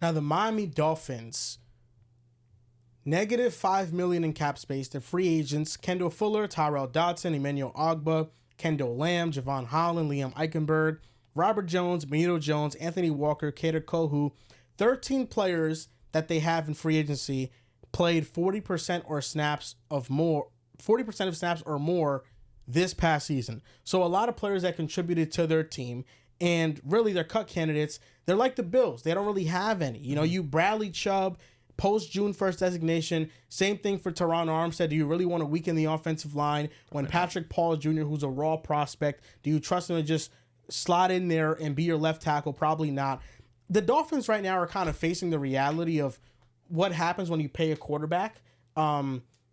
Now, the Miami Dolphins, -$5 million in cap space. The free agents, Kendall Fuller, Tyrell Dodson, Emmanuel Ogba, Kendall Lamb, Javon Holland, Liam Eichenberg, Robert Jones, Benito Jones, Anthony Walker, Kader Kohu. 13 players that they have in free agency played 40% of snaps or more this past season. So a lot of players that contributed to their team, and really their cut candidates, they're like the Bills. They don't really have any. You know, you Bradley Chubb, post June 1st designation. Same thing for Teron Armstead. Do you really want to weaken the offensive line when Patrick Paul Jr., who's a raw prospect, do you trust him to just slot in there and be your left tackle? Probably not. The Dolphins right now are kind of facing the reality of what happens when you pay a quarterback.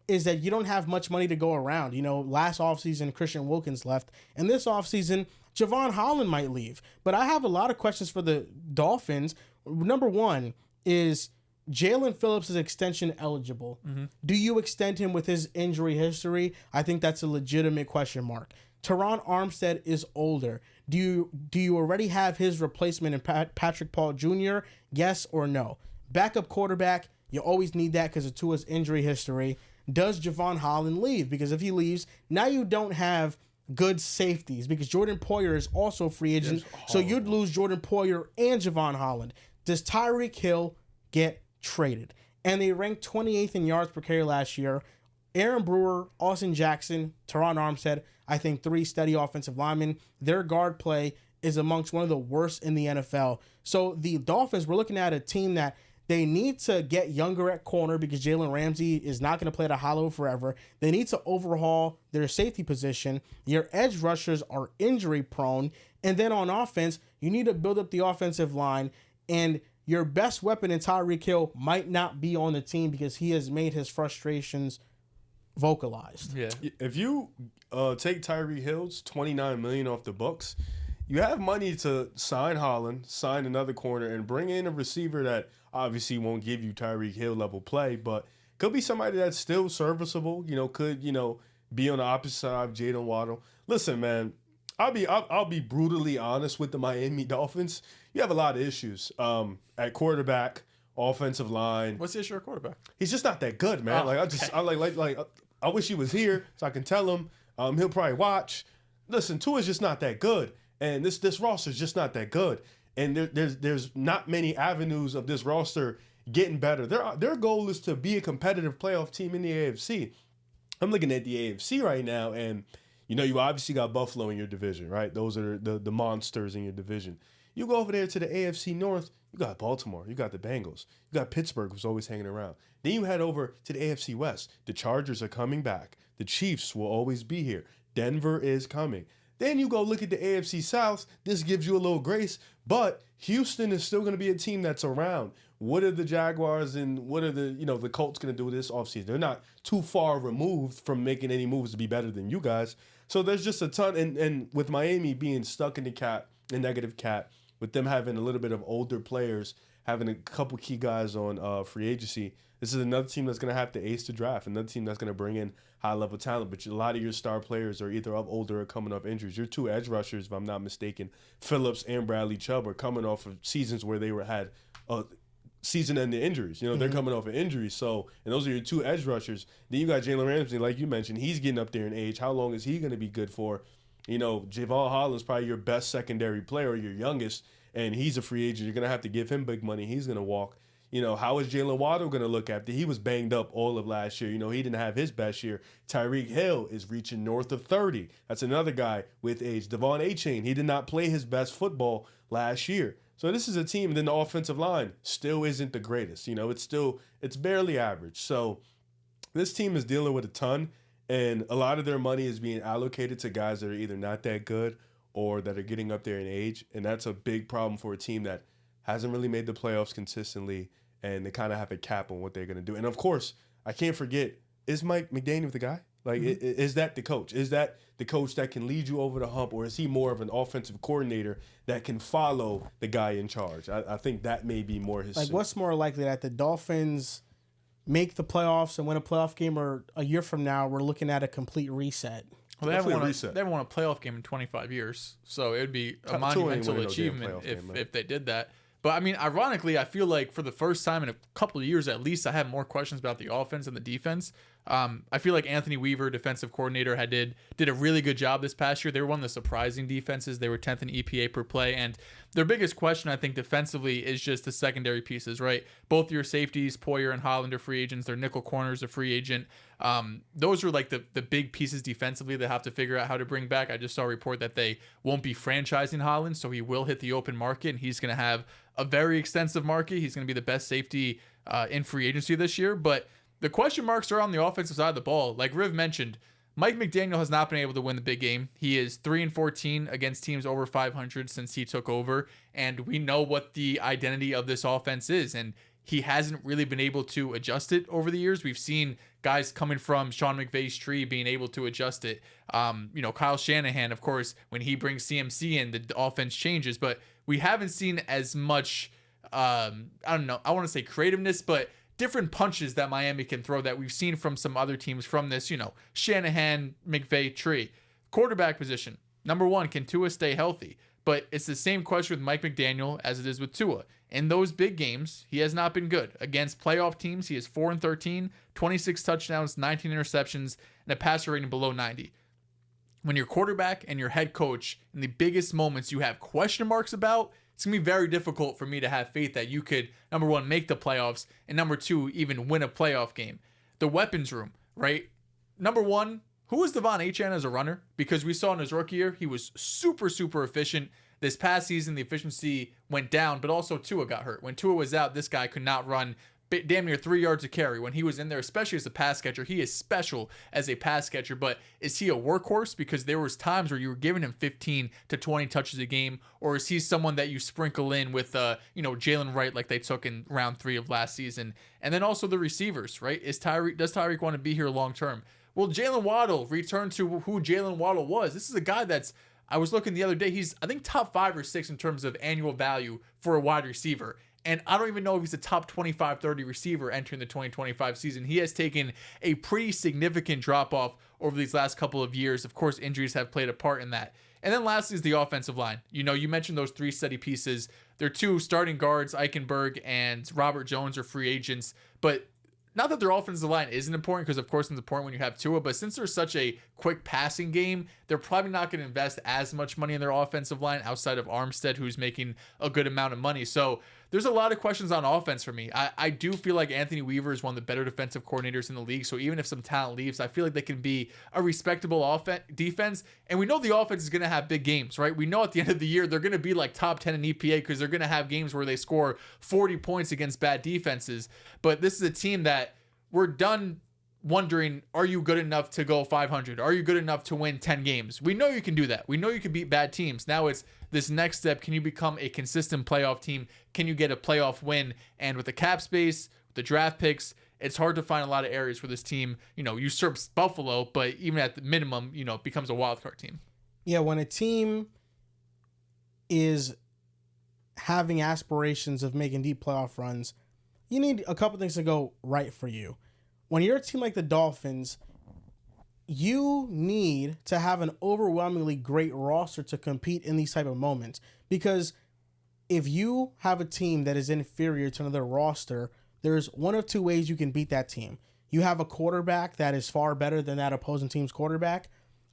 Is that you don't have much money to go around. You know, last offseason, Christian Wilkins left. And this offseason, Javon Holland might leave. But I have a lot of questions for the Dolphins. Number one is Jalen Phillips is extension eligible. Mm-hmm. Do you extend him with his injury history? I think that's a legitimate question mark. Teron Armstead is older. Do you already have his replacement in Patrick Paul Jr.? Yes or no? Backup quarterback, you always need that because of Tua's injury history. Does Javon Holland leave? Because if he leaves, now you don't have good safeties because Jordan Poyer is also a free agent. So you'd lose Jordan Poyer and Javon Holland. Does Tyreek Hill get traded? And they ranked 28th in yards per carry last year. Aaron Brewer, Austin Jackson, Teron Armstead, I think 3 steady offensive linemen. Their guard play is amongst one of the worst in the NFL. So the Dolphins, we're looking at a team that they need to get younger at corner because Jalen Ramsey is not going to play at a hollow forever. They need to overhaul their safety position. Your edge rushers are injury prone. And then on offense, you need to build up the offensive line. And your best weapon in Tyreek Hill might not be on the team because he has made his frustrations vocalized. Yeah. If you take Tyreek Hill's $29 million off the books, you have money to sign Holland, sign another corner, and bring in a receiver that obviously won't give you Tyreek Hill level play, but could be somebody that's still serviceable. You know, could be on the opposite side of Jalen Waddle. Listen, man, I'll be brutally honest with the Miami Dolphins. You have a lot of issues at quarterback, offensive line. What's the issue at quarterback? He's just not that good, man. I wish he was here so I can tell him. He'll probably watch. Listen, Tua's just not that good. And this roster is just not that good. And there's not many avenues of this roster getting better. Their goal is to be a competitive playoff team in the AFC. I'm looking at the AFC right now, and you obviously got Buffalo in your division, right? Those are the monsters in your division. You go over there to the AFC North, you got Baltimore, you got the Bengals, you got Pittsburgh, who's always hanging around. Then you head over to the AFC West. The Chargers are coming back. The Chiefs will always be here. Denver is coming. Then you go look at the AFC South. This gives you a little grace, but Houston is still going to be a team that's around. What are the Jaguars and what are the Colts going to do this offseason? They're not too far removed from making any moves to be better than you guys. So there's just a ton. And with Miami being stuck in the negative cap, with them having a little bit of older players, having a couple key guys on free agency, this is another team that's going to have to ace the draft, another team that's going to bring in high-level talent. But a lot of your star players are either up older or coming off injuries. Your 2 edge rushers, if I'm not mistaken, Phillips and Bradley Chubb, are coming off of seasons where they had season-ending injuries. They're coming off of injuries. So, and those are your 2 edge rushers. Then you got Jalen Ramsey, like you mentioned. He's getting up there in age. How long is he going to be good for? Javon Holland's probably your best secondary player, your youngest, and he's a free agent. You're going to have to give him big money. He's going to walk. How is Jalen Waddle going to look after? He was banged up all of last year. He didn't have his best year. Tyreek Hill is reaching north of 30. That's another guy with age. Devon Achane, he did not play his best football last year. So this is a team, and then the offensive line still isn't the greatest. It's barely average. So this team is dealing with a ton, and a lot of their money is being allocated to guys that are either not that good or that are getting up there in age, and that's a big problem for a team that hasn't really made the playoffs consistently, and they kind of have a cap on what they're going to do. And, of course, I can't forget, is Mike McDaniel the guy? Like, is that the coach? Is that the coach that can lead you over the hump, or is he more of an offensive coordinator that can follow the guy in charge? I think that may be more his suit. What's more likely, that the Dolphins make the playoffs and win a playoff game, or a year from now we're looking at a complete reset? Well, they haven't won a playoff game in 25 years, so it would be a monumental achievement if they did that. But I mean, ironically, I feel like for the first time in a couple of years at least, I have more questions about the offense and the defense. I feel like Anthony Weaver, defensive coordinator, did a really good job this past year. They were one of the surprising defenses. They were 10th in EPA per play, and their biggest question, I think, defensively is just the secondary pieces, right? Both your safeties, Poyer and Holland, are free agents. Their nickel corners are free agent. Those are like the big pieces defensively they have to figure out how to bring back. I just saw a report that they won't be franchising Holland, so he will hit the open market, and he's going to have a very extensive market. He's going to be the best safety in free agency this year, but the question marks are on the offensive side of the ball. Like Riv mentioned, Mike McDaniel has not been able to win the big game. He is 3-14 against teams over 500 since he took over, and we know what the identity of this offense is, and he hasn't really been able to adjust it over the years. We've seen guys coming from Sean McVay's tree being able to adjust it. Kyle Shanahan, of course, when he brings CMC in, the offense changes, but we haven't seen as much, I don't know, I want to say creativeness, but different punches that Miami can throw that we've seen from some other teams from this, Shanahan, McVay tree. Quarterback position. Number one, can Tua stay healthy? But it's the same question with Mike McDaniel as it is with Tua. In those big games, he has not been good. Against playoff teams, he is 4-13, 26 touchdowns, 19 interceptions, and a passer rating below 90. When your quarterback and your head coach, in the biggest moments you have question marks about, it's going to be very difficult for me to have faith that you could, number one, make the playoffs, and number two, even win a playoff game. The weapons room, right? Number one, who is Devon Achane as a runner? Because we saw in his rookie year, he was super, super efficient. This past season, the efficiency went down, but also Tua got hurt. When Tua was out, this guy could not run damn near 3 yards a carry. When he was in there, especially as a pass catcher, he is special as a pass catcher, but is he a workhorse? Because there was times where you were giving him 15 to 20 touches a game, or is he someone that you sprinkle in with, Jalen Wright like they took in round 3 of last season? And then also the receivers, right? Does Tyreek want to be here long term? Will Jalen Waddle return to who Jalen Waddle was? This is a guy I was looking the other day, he's, I think, top 5 or 6 in terms of annual value for a wide receiver. And I don't even know if he's a top 25, 30 receiver entering the 2025 season. He has taken a pretty significant drop-off over these last couple of years. Of course, injuries have played a part in that. And then lastly is the offensive line. You mentioned those 3 steady pieces. Their 2 starting guards, Eichenberg and Robert Jones, are free agents. But not that their offensive line isn't important, because of course it's important when you have Tua, but since there's such a quick passing game, they're probably not going to invest as much money in their offensive line outside of Armstead, who's making a good amount of money. So there's a lot of questions on offense for me. I do feel like Anthony Weaver is one of the better defensive coordinators in the league, so even if some talent leaves, I feel like they can be a respectable defense. And we know the offense is going to have big games, right? We know at the end of the year they're going to be like top 10 in EPA, because they're going to have games where they score 40 points against bad defenses. But this is a team that we're done wondering, are you good enough to go 500? Are you good enough to win 10 games? We know you can do that. We know you can beat bad teams. Now it's this next step. Can you become a consistent playoff team? Can you get a playoff win? And with the cap space, with the draft picks, it's hard to find a lot of areas where this team, usurps Buffalo, but even at the minimum, becomes a wild card team. Yeah, when a team is having aspirations of making deep playoff runs, you need a couple things to go right for you. When you're a team like the Dolphins, you need to have an overwhelmingly great roster to compete in these type of moments. Because if you have a team that is inferior to another roster, there's one of 2 ways you can beat that team. You have a quarterback that is far better than that opposing team's quarterback,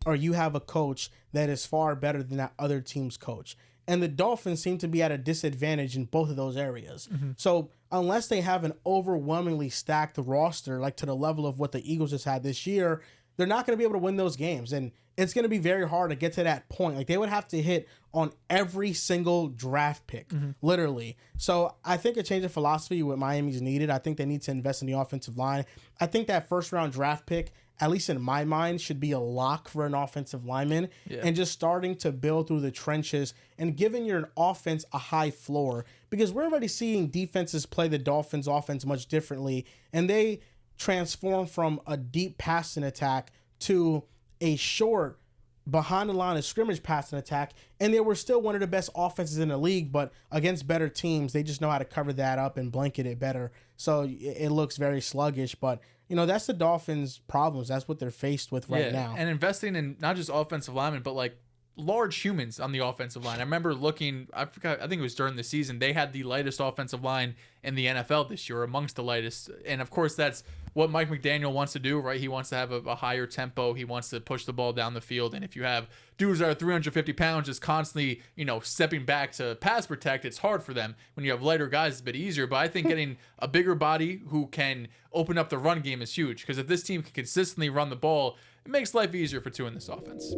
or you have a coach that is far better than that other team's coach. And the Dolphins seem to be at a disadvantage in both of those areas. Mm-hmm. So unless they have an overwhelmingly stacked roster, like to the level of what the Eagles just had this year, they're not going to be able to win those games. And it's going to be very hard to get to that point. Like, they would have to hit on every single draft pick, literally. So I think a change of philosophy with Miami is needed. I think they need to invest in the offensive line. I think that first-round draft pick, at least in my mind, should be a lock for an offensive lineman, and just starting to build through the trenches and giving your offense a high floor, because we're already seeing defenses play the Dolphins offense much differently, and they transform from a deep passing attack to a short behind the line of scrimmage passing attack, and they were still one of the best offenses in the league, but against better teams, they just know how to cover that up and blanket it better. So it looks very sluggish, but that's the Dolphins' problems. That's what they're faced with right now. And investing in not just offensive linemen, but like large humans on the offensive line. I remember looking, I think it was during the season, they had the lightest offensive line in the NFL this year, amongst the lightest. And of course, that's what Mike McDaniel wants to do, right? He wants to have a higher tempo. He wants to push the ball down the field. And if you have dudes that are 350 pounds just constantly, stepping back to pass protect, it's hard for them. When you have lighter guys, it's a bit easier. But I think getting a bigger body who can open up the run game is huge. Because if this team can consistently run the ball, it makes life easier for Tua in this offense.